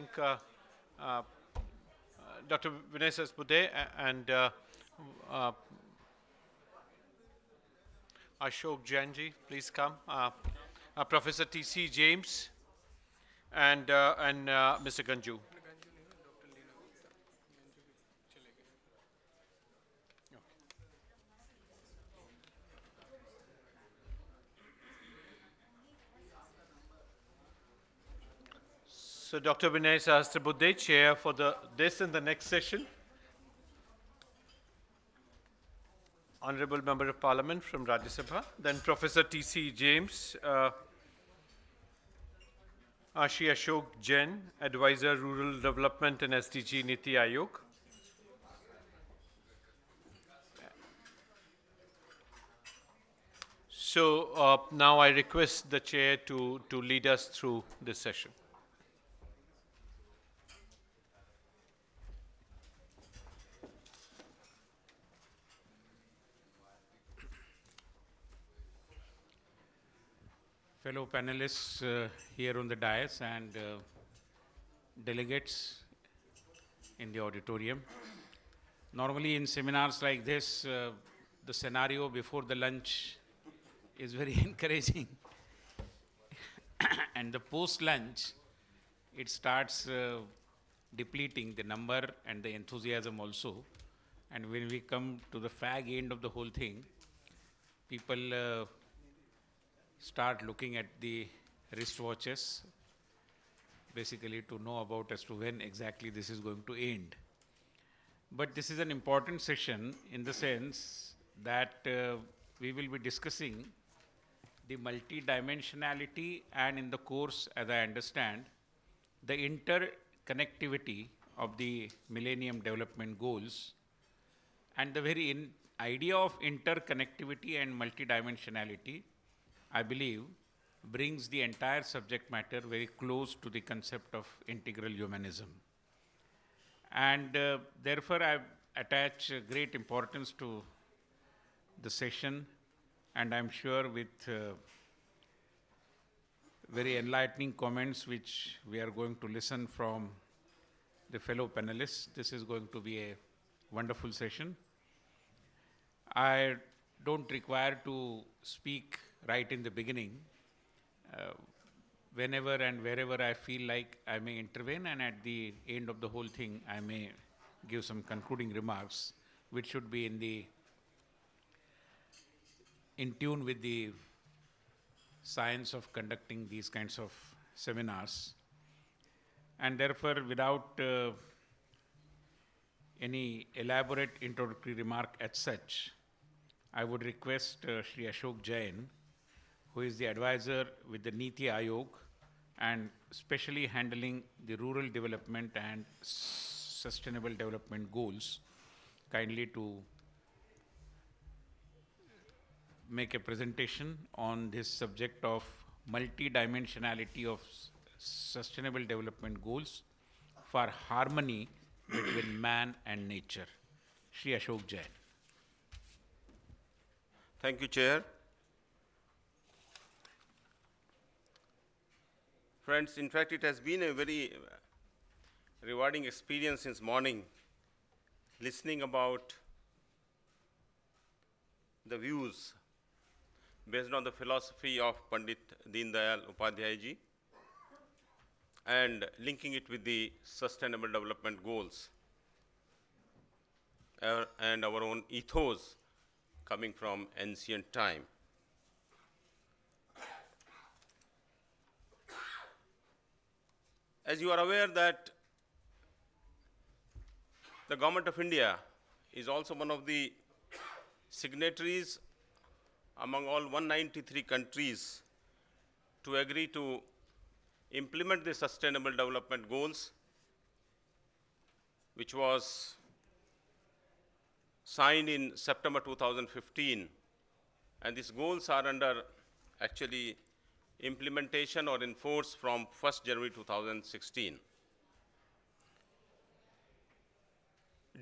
think uh, Dr. Vinay Saspude and uh, Ashok Jainji, please come. Professor T.C. James and Mr. Ganju. So Dr. Vinay Sahasrabudhe, chair for this and the next session. Honorable Member of Parliament from Rajya Sabha. Then Professor T.C. James, Shri Ashok Jain, Advisor Rural Development and SDG Niti Aayog. So now I request the chair to lead us through this session. Fellow panelists here on the dais and delegates in the auditorium. Normally in seminars like this, the scenario before the lunch is very encouraging. And the post-lunch, it starts depleting the number and the enthusiasm also. And when we come to the fag end of the whole thing, people start looking at the wristwatches, basically to know about as to when exactly this is going to end. But this is an important session in the sense that we will be discussing the multidimensionality and in the course, as I understand, the interconnectivity of the Millennium Development Goals, and the very idea of interconnectivity and multidimensionality, I believe, brings the entire subject matter very close to the concept of integral humanism. And therefore, I attach great importance to the session, and I'm sure with very enlightening comments which we are going to listen from the fellow panelists, this is going to be a wonderful session. I don't require to speak right in the beginning. Whenever and wherever I feel like I may intervene, and at the end of the whole thing, I may give some concluding remarks, which should be in tune with the science of conducting these kinds of seminars. And therefore, without any elaborate introductory remark as such, I would request Shri Ashok Jain, who is the advisor with the Niti Aayog and specially handling the rural development and sustainable development goals, kindly to make a presentation on this subject of multidimensionality of sustainable development goals for harmony between man and nature. Shri Ashok Jain. Thank you, Chair. Friends, in fact, it has been a very rewarding experience since morning, listening about the views based on the philosophy of Pandit Deen Dayal Upadhyay ji and linking it with the Sustainable Development Goals and our own ethos coming from ancient time. As you are aware that the Government of India is also one of the signatories among all 193 countries to agree to implement the Sustainable Development Goals, which was signed in September 2015. And these goals are under actually implementation or enforced from 1st January 2016.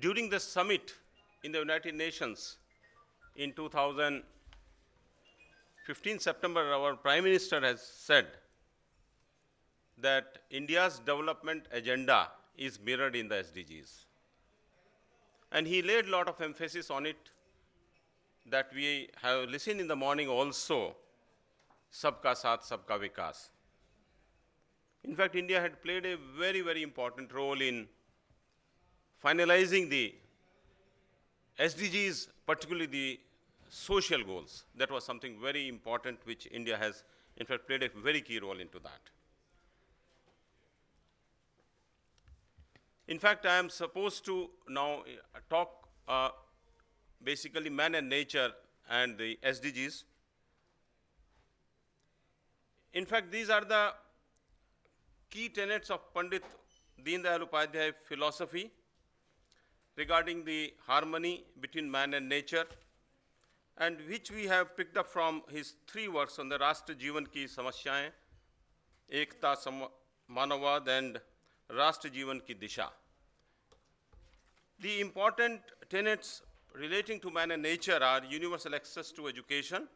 During the summit in the United Nations in 2015 September, our Prime Minister has said that India's development agenda is mirrored in the SDGs. And he laid a lot of emphasis on it, that we have listened in the morning also, Sabka Saath, Sabka Vikas. In fact, India had played a very, very important role in finalizing the SDGs, particularly the social goals. That was something very important which India has, in fact, played a very key role into that. In fact, I am supposed to now talk basically man and nature and the SDGs. In fact, these are the key tenets of Pandit Deen Dayal Upadhyay philosophy regarding the harmony between man and nature, and which we have picked up from his 3 works on the Rashtra Jeevan Ki Samasyaएं, Ekta Manavad and Rashtra Jeevan Ki Disha. The important tenets relating to man and nature are universal access to education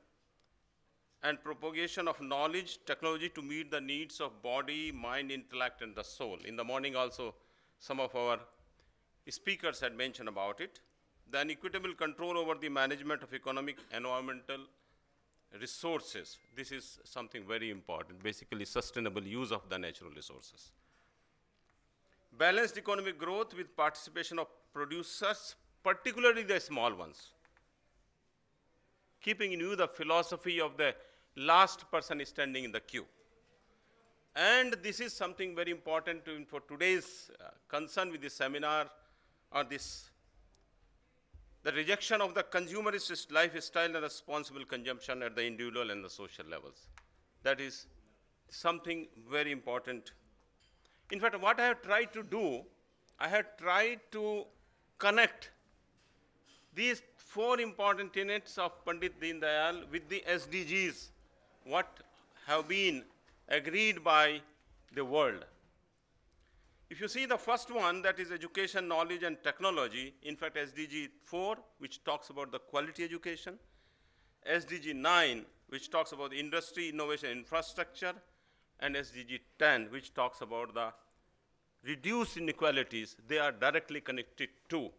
and propagation of knowledge, technology to meet the needs of body, mind, intellect, and the soul. In the morning also, some of our speakers had mentioned about it. Then equitable control over the management of economic, environmental resources. This is something very important, basically sustainable use of the natural resources. Balanced economic growth with participation of producers, particularly the small ones. Keeping in view the philosophy of the last person standing in the queue. And this is something very important for today's concern with this seminar, or this, the rejection of the consumerist lifestyle and responsible consumption at the individual and the social levels. That is something very important. In fact, what I have tried to do, I have tried to connect these 4 important tenets of Pandit Deen Dayal with the SDGs, what have been agreed by the world. If you see the first one, that is education, knowledge, and technology, in fact, SDG 4, which talks about the quality education, SDG 9, which talks about the industry, innovation, infrastructure, and SDG 10, which talks about the reduced inequalities. They are directly connected to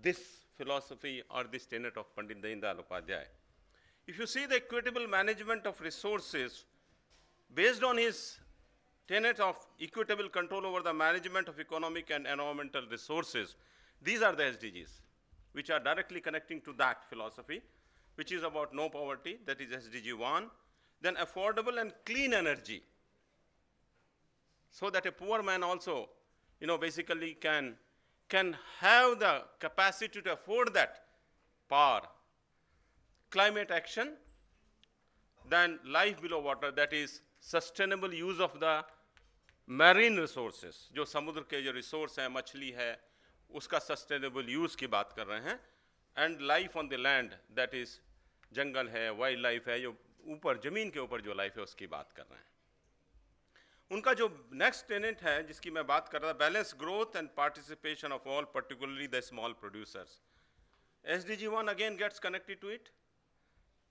this philosophy or this tenet of Pandit Deen Dayal Upadhyay. If you see the equitable management of resources, based on his tenet of equitable control over the management of economic and environmental resources, these are the SDGs, which are directly connecting to that philosophy, which is about no poverty, that is SDG 1, then affordable and clean energy, so that a poor man also, basically can have the capacity to afford that power. Climate action, then life below water, that is sustainable use of the marine resources, जो समुद्र के जो resource है, मछली है, उसका sustainable use की बात कर रहे हैं, and life on the land, that is जंगल है, वाइल्ड लाइफ है, जो ऊपर जमीन के ऊपर जो लाइफ है उसकी बात कर रहे हैं. उनका जो नेक्स्ट टेनेंट है जिसकी मैं बात कर रहा था, balance growth and participation of all, particularly the small producers. SDG 1 again gets connected to it.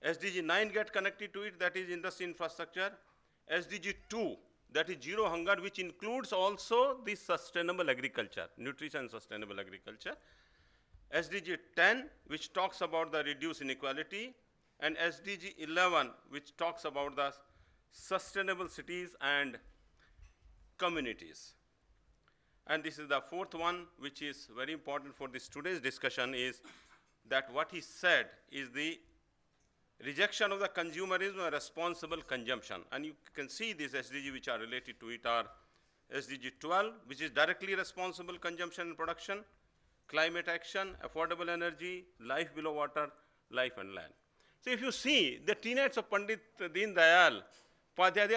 SDG 9 gets connected to it, that is industry infrastructure. SDG 2, that is zero hunger, which includes also the sustainable agriculture, nutrition and sustainable agriculture. SDG 10, which talks about the reduced inequality, and SDG 11, which talks about the sustainable cities and communities. And this is the 4th one, which is very important for this today's discussion, is that what he said is the rejection of the consumerism and responsible consumption. And you can see these SDG which are related to it are SDG 12, which is directly responsible consumption and production, climate action, affordable energy, life below water, life and land. So if you see the tenets of Pandit Deen Dayal Upadhyay,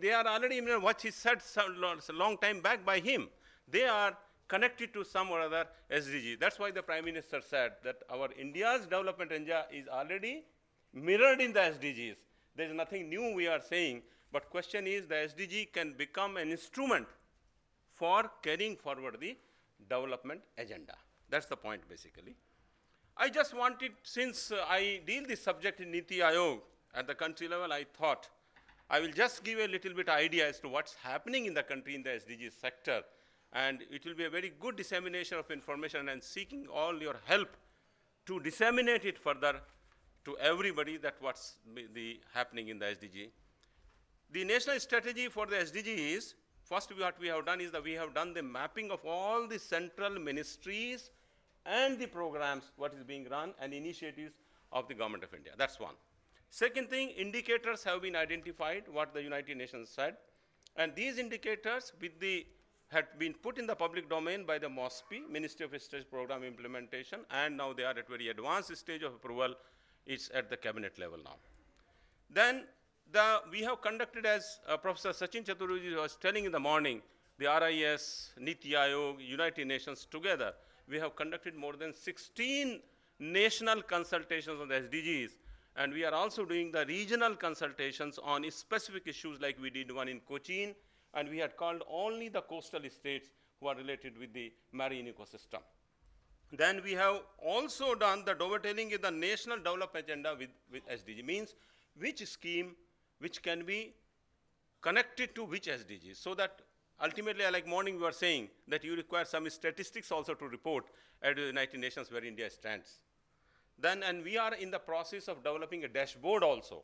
they are already what he said a long time back by him. They are connected to some or other SDG. That's why the Prime Minister said that our India's development agenda is already mirrored in the SDGs. There is nothing new we are saying, but question is the SDG can become an instrument for carrying forward the development agenda. That's the point basically. I just wanted, since I deal this subject in Niti Aayog at the country level, I thought I will just give a little bit idea as to what's happening in the country in the SDG sector, and it will be a very good dissemination of information and seeking all your help to disseminate it further to everybody that what's happening in the SDG. The national strategy for the SDG is, first what we have done is that we have done the mapping of all the central ministries and the programs, what is being run, and initiatives of the Government of India. That's one. Second thing, indicators have been identified, what the United Nations said, and these indicators had been put in the public domain by the MOSPI, Ministry of State Program Implementation, and now they are at very advanced stage of approval. It's at the cabinet level now. Then we have conducted, as Professor Sachin Chaturvedi was telling in the morning, the RIS, Niti Aayog, United Nations together, we have conducted more than 16 national consultations on the SDGs, and we are also doing the regional consultations on specific issues, like we did one in Cochin, and we had called only the coastal states who are related with the marine ecosystem. Then we have also done the dovetailing in the national development agenda with SDG, means which scheme which can be connected to which SDGs, so that ultimately, like morning we were saying, that you require some statistics also to report at the United Nations where India stands. Then, and we are in the process of developing a dashboard also,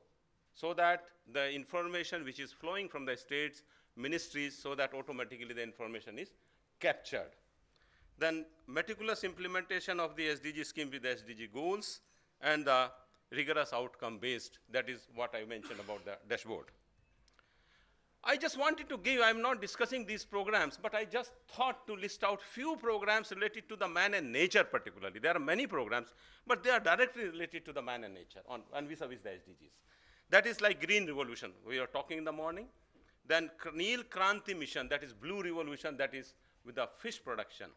so that the information which is flowing from the states, ministries, so that automatically the information is captured. Then meticulous implementation of the SDG scheme with the SDG goals, and the rigorous outcome based, that is what I mentioned about the dashboard. I just wanted to give, I'm not discussing these programs, but I just thought to list out few programs related to the man and nature particularly. There are many programs, but they are directly related to the man and nature and vis-a-vis the SDGs. That is like Green Revolution, we were talking in the morning. Then Neel Kranti Mission, that is Blue Revolution, that is with the fish production.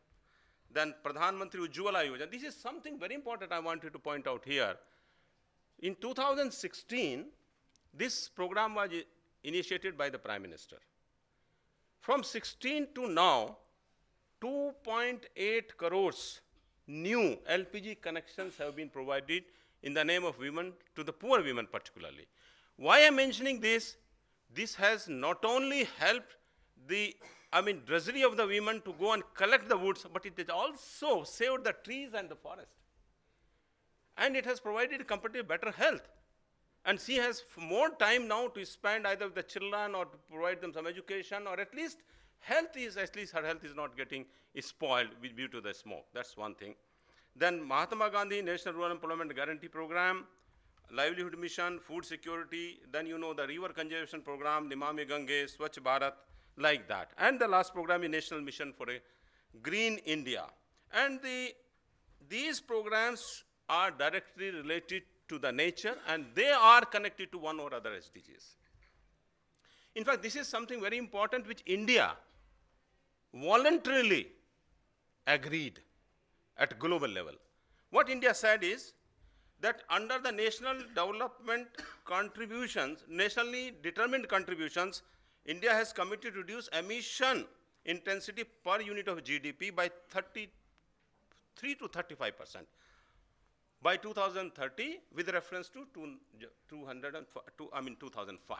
Then Pradhan Mantri Ujjwala Yojana. This is something very important I wanted to point out here. In 2016, this program was initiated by the Prime Minister. From 16 to now, 2.8 crores new LPG connections have been provided in the name of women, to the poor women particularly. Why I'm mentioning this? This has not only helped the drudgery of the women to go and collect the woods, but it has also saved the trees and the forest. And it has provided comparatively better health. And she has more time now to spend either with the children or to provide them some education, or at least her health is not getting spoiled due to the smoke. That's one thing. Then Mahatma Gandhi National Rural Employment Guarantee Program, Livelihood Mission, Food Security, then you know the River Conservation Program, Namami Gange, Swachh Bharat, like that. And the last program is National Mission for a Green India. And these programs are directly related to the nature, and they are connected to one or other SDGs. In fact, this is something very important which India voluntarily agreed at global level. What India said is that under the national development contributions, nationally determined contributions, India has committed to reduce emission intensity per unit of GDP by 33 to 35% by 2030, with reference to 2005.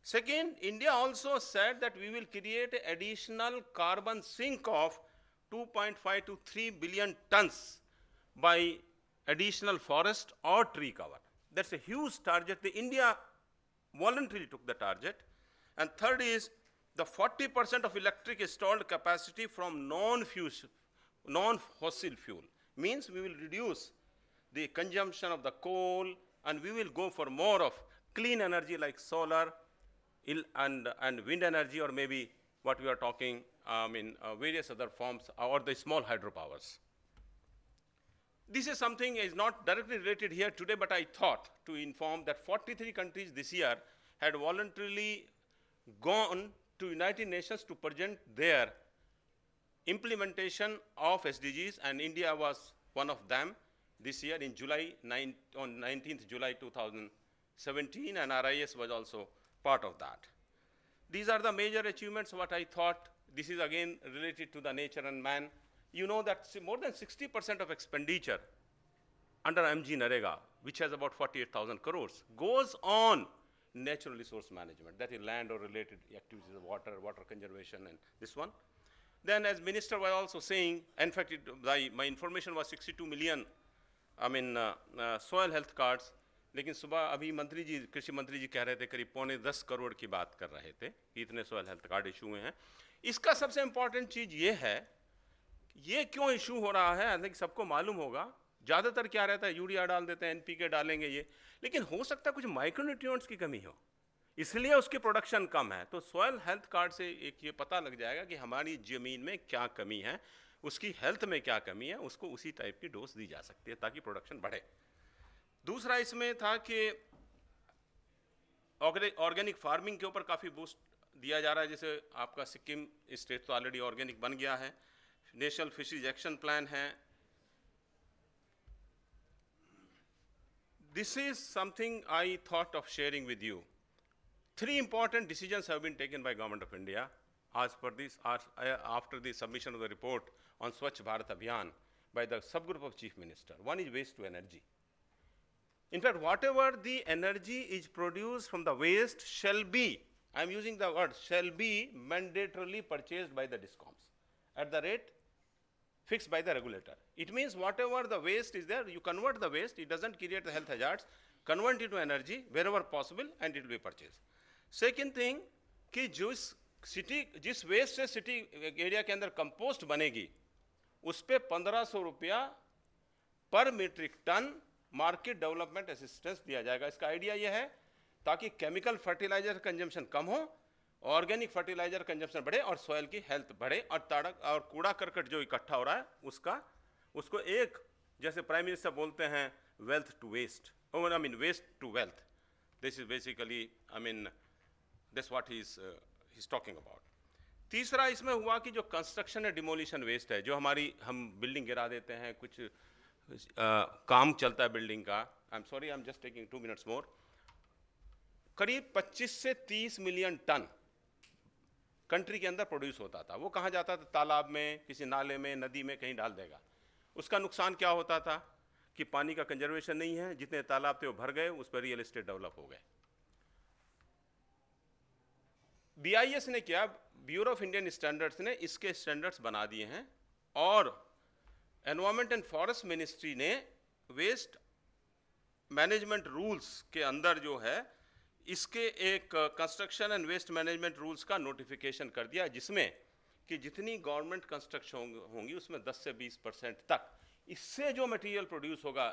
Second, India also said that we will create an additional carbon sink of 2.5 to 3 billion tons by additional forest or tree cover. That's a huge target. India voluntarily took the target. And third is the 40% of electric installed capacity from non-fossil fuel. Means we will reduce the consumption of the coal, and we will go for more of clean energy like solar and wind energy, or maybe what we are talking various other forms, or the small hydropowers. This is something is not directly related here today, but I thought to inform that 43 countries this year had voluntarily gone to United Nations to present their implementation of SDGs, and India was one of them this year in on 19th July 2017, and RIS was also part of that. These are the major achievements what I thought. This is again related to the nature and man. You know that more than 60% of expenditure under MG Narega, which has about 48,000 crores, goes on natural resource management, that is land or related activities of water, water conservation, and this one. Then as minister was also saying, in fact, my information was 62 million, soil health cards. लेकिन सुबह अभी मंत्री जी, कृषि मंत्री जी कह रहे थे करीब 9.25 करोड़ की बात कर रहे थे कि इतने सॉइल हेल्थ कार्ड इशू हुए हैं. इसका सबसे इंपॉर्टेंट चीज ये है, ये क्यों इशू हो रहा है, आई थिंक सबको मालूम होगा. ज़्यादातर क्या रहता है, यूरिया डाल देते हैं, एनपीके डालेंगे ये, लेकिन हो सकता है कुछ माइक्रोन्यूट्रिएंट्स की कमी हो, इसलिए उसकी प्रोडक्शन कम है. तो सॉइल हेल्थ कार्ड से एक ये पता लग जाएगा कि हमारी ज़मीन में क्या कमी है, उसकी हेल्थ में क्या कमी है, उसको उसी टाइप की डोज दी जा सकती है ताकि प्रोडक्शन बढ़े. दूसरा इसमें था कि ऑर्गेनिक फार्मिंग के ऊपर काफ़ी बूस्ट दिया जा रहा है. जैसे आपका सिक्किम स्टेट तो ऑलरेडी ऑर्गेनिक बन गया है, नेशनल फिशरीज एक्शन प्लान है. This is something I thought of sharing with you. 3 important decisions have been taken by Government of India as per this, after the submission of the report on Swachh Bharat Abhiyan by the subgroup of Chief Minister. One is waste to energy. In fact, whatever the energy is produced from the waste shall be, I am using the word shall be, mandatorily purchased by the DISCOMs at the rate fixed by the regulator. It means whatever the waste is there, you convert the waste, it doesn't create the health hazards, convert it to energy wherever possible and it will be purchased. Second thing, कि जिस waste से city area के अंदर compost बनेगी, उस पे 1500 रुपया पर metric ton market development assistance दिया जाएगा. इसका आइडिया यह है ताकि केमिकल फर्टिलाइजर कंजम्पशन कम हो, ऑर्गेनिक फर्टिलाइजर कंजम्पशन बढ़े और सॉइल की हेल्थ बढ़े, और कूड़ा करकट जो इकट्ठा हो रहा है उसको एक, जैसे प्राइम मिनिस्टर बोलते हैं, wealth to waste, waste to wealth. This is basically this what he is talking about. तीसरा इसमें हुआ कि जो कंस्ट्रक्शन एंड डिमोलिशन वेस्ट है, जो हम बिल्डिंग गिरा देते हैं, कुछ काम चलता है बिल्डिंग का, I am sorry, I am just taking 2 minutes मोर, करीब 25 से 30 मिलियन टन कंट्री के अंदर प्रोड्यूस होता था. वो कहाँ जाता था? तालाब में, किसी नाले में, नदी में, कहीं डाल देगा. उसका नुकसान क्या होता था कि पानी का कंजर्वेशन नहीं है, जितने तालाब थे वो भर गए, उस पर रियल एस्टेट डेवलप हो गए. BIS ने क्या, ब्यूरो ऑफ इंडियन स्टैंडर्ड्स ने इसके स्टैंडर्ड्स बना दिए हैं, और एनवायरमेंट एंड फॉरेस्ट मिनिस्ट्री ने वेस्ट मैनेजमेंट रूल्स के अंदर जो है इसके एक construction and waste management rules का नोटिफिकेशन कर दिया, जिसमें कि जितनी गवर्नमेंट कंस्ट्रक्शन होंगी उसमें 10 से 20% तक इससे जो मटेरियल प्रोड्यूस होगा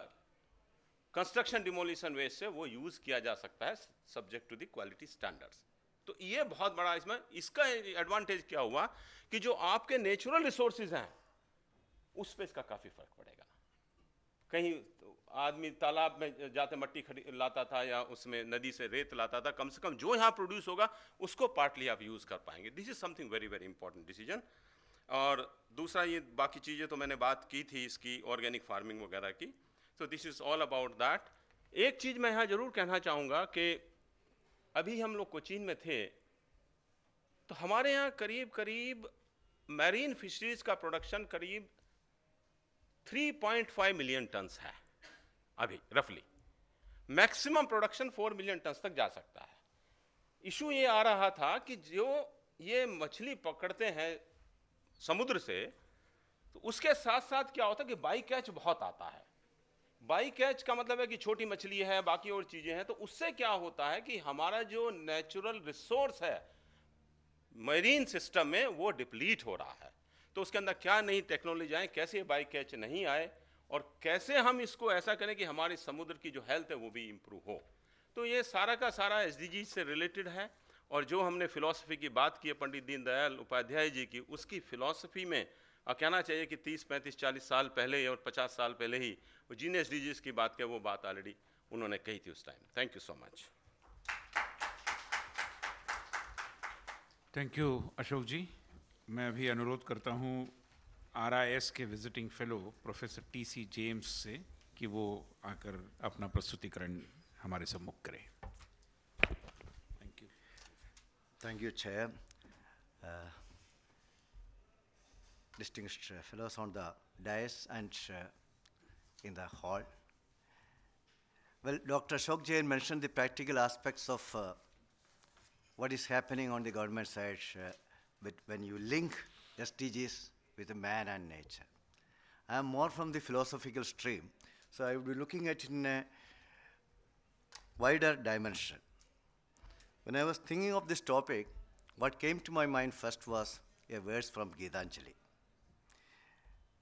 कंस्ट्रक्शन डिमोलिशन वेस्ट से, वो यूज़ किया जा सकता है subject to the quality standards. तो ये बहुत बड़ा इसका एडवांटेज क्या हुआ कि जो आपके नेचुरल रिसोर्सेज हैं उस पर इसका काफ़ी फर्क पड़ेगा. कहीं आदमी तालाब में जाते मट्टी लाता था या उसमें नदी से रेत लाता था, कम से कम जो यहाँ प्रोड्यूस होगा उसको पार्टली आप यूज़ कर पाएंगे. This is something very very important decision. और दूसरा, ये बाकी चीज़ें तो मैंने बात की थी इसकी, ऑर्गेनिक फार्मिंग वगैरह की. तो this is all about that. एक चीज़ मैं यहाँ ज़रूर कहना चाहूँगा कि अभी हम लोग कोचीन में थे तो हमारे यहाँ करीब करीब मैरीन फिशरीज का प्रोडक्शन करीब 3.5 मिलियन टन्स है अभी रफली. मैक्सिमम प्रोडक्शन 4 मिलियन टन्स तक जा सकता है. इशू ये आ रहा था कि जो ये मछली पकड़ते हैं समुद्र से, तो उसके साथ साथ क्या होता है कि बाई कैच बहुत आता है. बाई कैच का मतलब है कि छोटी मछली है, बाकी और चीजें हैं, तो उससे क्या होता है कि हमारा जो नेचुरल रिसोर्स है मरीन सिस्टम में वो डिप्लीट हो रहा है. तो उसके अंदर क्या नई टेक्नोलॉजी आए, कैसे बाई कैच नहीं आए, और कैसे हम इसको ऐसा करें कि हमारे समुद्र की जो हेल्थ है वो भी इम्प्रूव हो. तो ये सारा का सारा SDG से रिलेटेड है. और जो हमने फिलॉसफी की बात की है पंडित दीनदयाल उपाध्याय जी की, उसकी फिलॉसफी में कहना चाहिए कि 30, 35, 40 साल पहले और 50 साल पहले ही वो जिन SDGs की बात की वो बात ऑलरेडी उन्होंने कही थी उस time. Thank you so much. Thank you Ashok ji. मैं अभी अनुरोध करता हूँ RIS के visiting fellow professor TC James से कि वो आकर अपना प्रस्तुतिकरण हमारे सम्मुख करें. Thank you. Thank you, Chair. Distinguished fellows on the dais and in the hall. Well, Dr. Ashok Jain mentioned the practical aspects of what is happening on the government side when you link SDGs with the man and nature. I am more from the philosophical stream, so I will be looking at it in a wider dimension. When I was thinking of this topic, what came to my mind first was a verse from Gitanjali.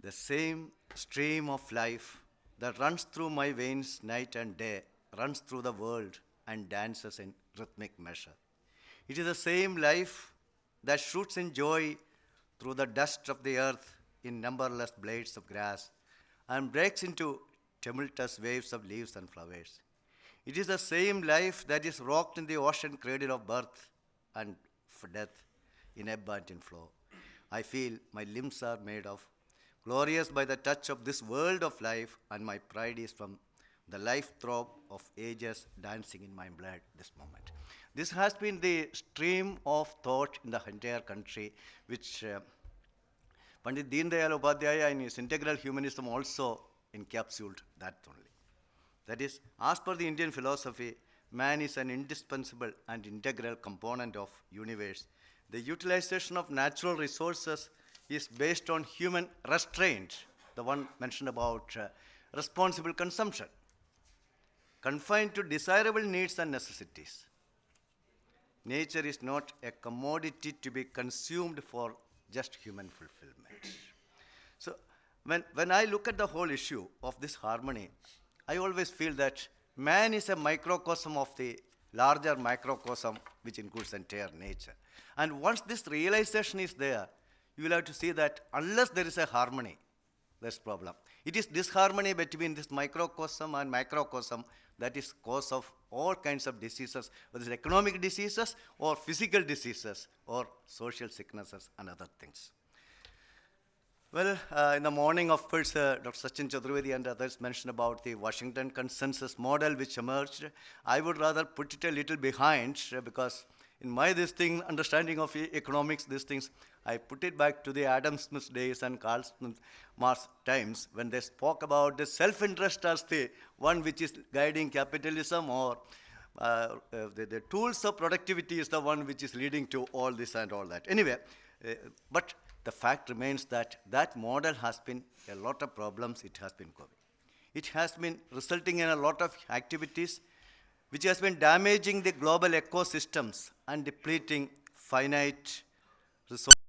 The same stream of life that runs through my veins night and day runs through the world and dances in rhythmic measure. It is the same life that shoots in joy through the dust of the earth in numberless blades of grass and breaks into tumultuous waves of leaves and flowers. It is the same life that is rocked in the ocean cradle of birth and death in ebb and in flow. I feel my limbs are made of, glorious by the touch of this world of life, and my pride is from the life throb of ages dancing in my blood this moment. This has been the stream of thought in the entire country, which Pandit Deen Dayal Upadhyaya in his integral humanism also encapsulated that only. That is, as per the Indian philosophy, man is an indispensable and integral component of universe. The utilization of natural resources is based on human restraint, the one mentioned about responsible consumption, confined to desirable needs and necessities. Nature is not a commodity to be consumed for just human fulfillment. So when I look at the whole issue of this harmony, I always feel that man is a microcosm of the larger microcosm which includes entire nature. And once this realization is there, you will have to see that unless there is a harmony, there's problem. It is disharmony between this microcosm and macrocosm that is cause of all kinds of diseases, whether it's economic diseases or physical diseases or social sicknesses and other things. Well, in the morning, of course, Dr. Sachin Chaturvedi and others mentioned about the Washington consensus model which emerged. I would rather put it a little behind because in my understanding of economics, these things, I put it back to the Adam Smith days and Karl Marx times when they spoke about the self-interest as the one which is guiding capitalism, or the tools of productivity is the one which is leading to all this and all that. Anyway, but the fact remains that that model has been a lot of problems it has been causing. It has been resulting in a lot of activities which has been damaging the global ecosystems and depleting finite resources.